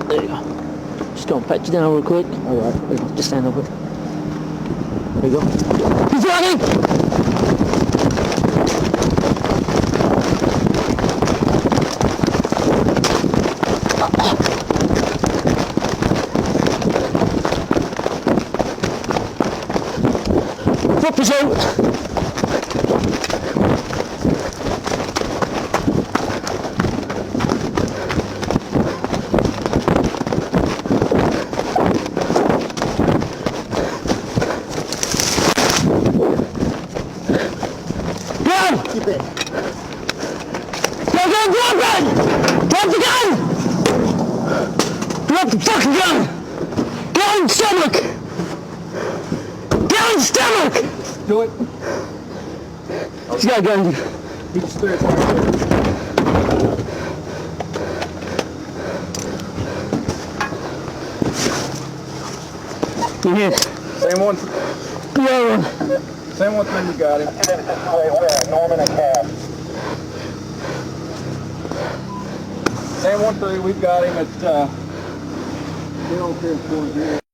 There you go. Just gonna pat you down real quick. Alright, there you go. Just stand over it. There you go. He's running! Foot pursuit! Keep it. Go, drop it! Drop the gun! Drop the fucking gun! Down stomach! Down stomach! Do it. He's got a gun. He just threw it right there. You hit. Same one. The other one. Same one thing you got him. Norman and Cap. Same one thing we've got him at. They don't care for